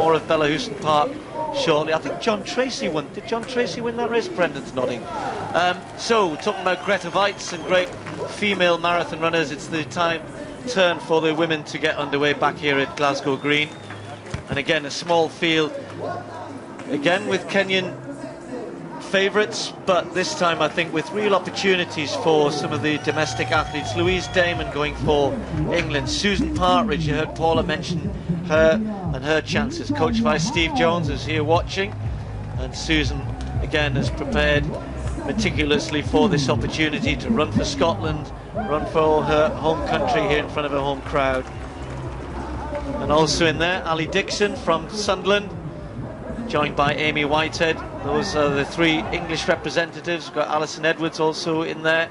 more of Bella Houston Park shortly. I think John Tracy won. Did John Tracy win that race? Brendan's nodding. So, talking about Greta Weitz and great female marathon runners, it's the turn for the women to get underway back here at Glasgow Green. And again, a small field, again with Kenyan favourites, but this time I think with real opportunities for some of the domestic athletes. Louise Damon going for England. Susan Partridge, you heard Paula mention her and her chances. Coached by Steve Jones is here watching, and Susan again has prepared meticulously for this opportunity to run for Scotland, run for her home country here in front of her home crowd. And also in there, Ali Dixon from Sunderland, joined by Amy Whitehead. Those are the three English representatives. We've got Alison Edwards also in there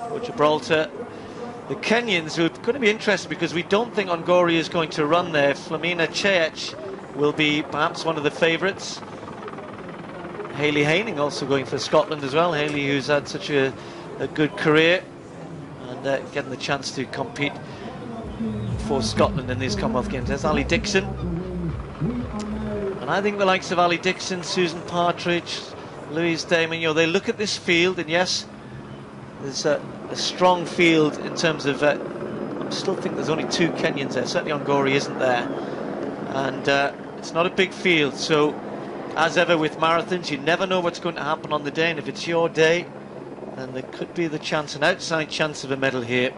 for Gibraltar. The Kenyans, who are going to be interesting because we don't think Ongori is going to run there. Flamina Chech will be perhaps one of the favourites. Hayley Haining also going for Scotland as well. Hayley, who's had such a good career and getting the chance to compete for Scotland in these Commonwealth Games. There's Ali Dixon. And I think the likes of Ali Dixon, Susan Partridge, Louise Damon, you know, they look at this field, and yes, there's a strong field in terms of, I still think there's only two Kenyans there. Certainly Ongori isn't there. And it's not a big field, so as ever with marathons, you never know what's going to happen on the day, and if it's your day, then there could be the chance, an outside chance of a medal here.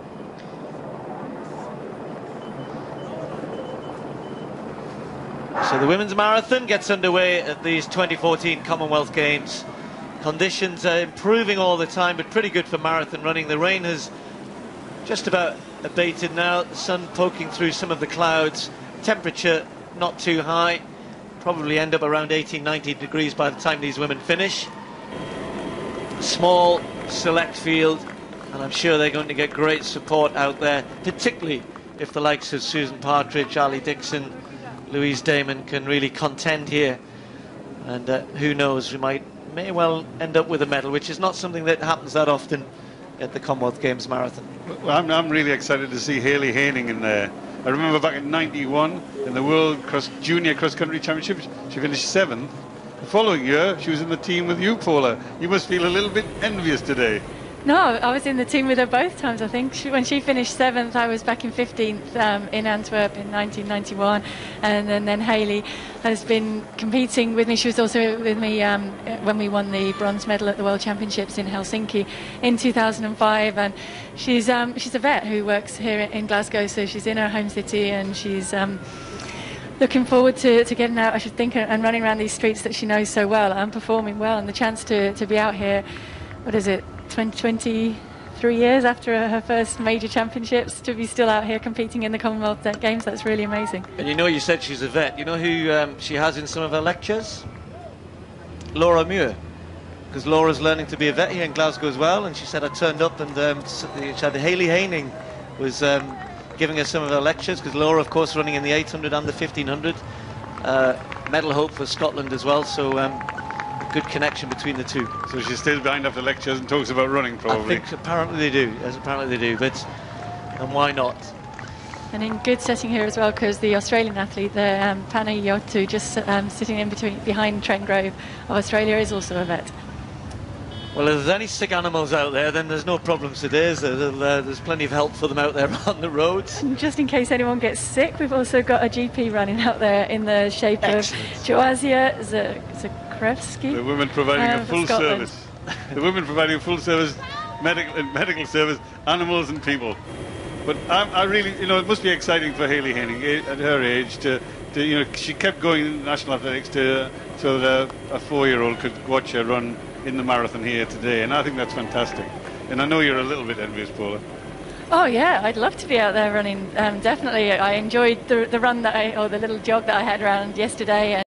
So the women's marathon gets underway at these 2014 Commonwealth Games. Conditions are improving all the time, but pretty good for marathon running. The rain has just about abated now. The sun poking through some of the clouds. Temperature not too high. Probably end up around 18-19 degrees by the time these women finish. Small, select field, and I'm sure they're going to get great support out there, particularly if the likes of Susan Partridge, Ali Dixon, Louise Damon can really contend here, and who knows, we may well end up with a medal, which is not something that happens that often at the Commonwealth Games marathon. Well, I'm really excited to see Hayley Haining in there. I remember back in '91 in the World Junior Cross Country Championship, she finished 7th. The following year, she was in the team with you, Paula. You must feel a little bit envious today. No, I was in the team with her both times, I think. When she finished 7th, I was back in 15th in Antwerp in 1991. And then Hayley has been competing with me. She was also with me when we won the bronze medal at the World Championships in Helsinki in 2005. And she's a vet who works here in Glasgow, so she's in her home city, and she's looking forward to getting out, I should think, and running around these streets that she knows so well and performing well. And the chance to be out here, what is it, 23 years after her first major championships, to be still out here competing in the Commonwealth Games, that's really amazing. And you know, you said she's a vet. You know who she has in some of her lectures? Laura Muir. Because Laura's learning to be a vet here in Glasgow as well, and she said I turned up and she had Hayley Haining was giving her some of her lectures, because Laura, of course, running in the 800 and the 1500. Medal hope for Scotland as well, so good connection between the two. So she stays behind after lectures and talks about running, probably. I think apparently they do, yes, apparently they do, but and why not? And in good setting here as well, because the Australian athlete, the Pana Yotu, just sitting in behind Trent Grove of Australia, is also a vet. Well, if there's any sick animals out there, then there's no problems today, is there? There's plenty of help for them out there on the roads. And just in case anyone gets sick, we've also got a GP running out there in the shape Excellent. of Joazia Zakrevsky. The women providing a full service. The women providing a full service, medical service, animals and people. But I really, you know, it must be exciting for Hayley Haining at her age to you know, she kept going in national athletics so that a 4-year-old could watch her run in the marathon here today, and I think that's fantastic. And I know you're a little bit envious, Paula. Oh yeah, I'd love to be out there running. Definitely, I enjoyed the run or the little jog that I had around yesterday.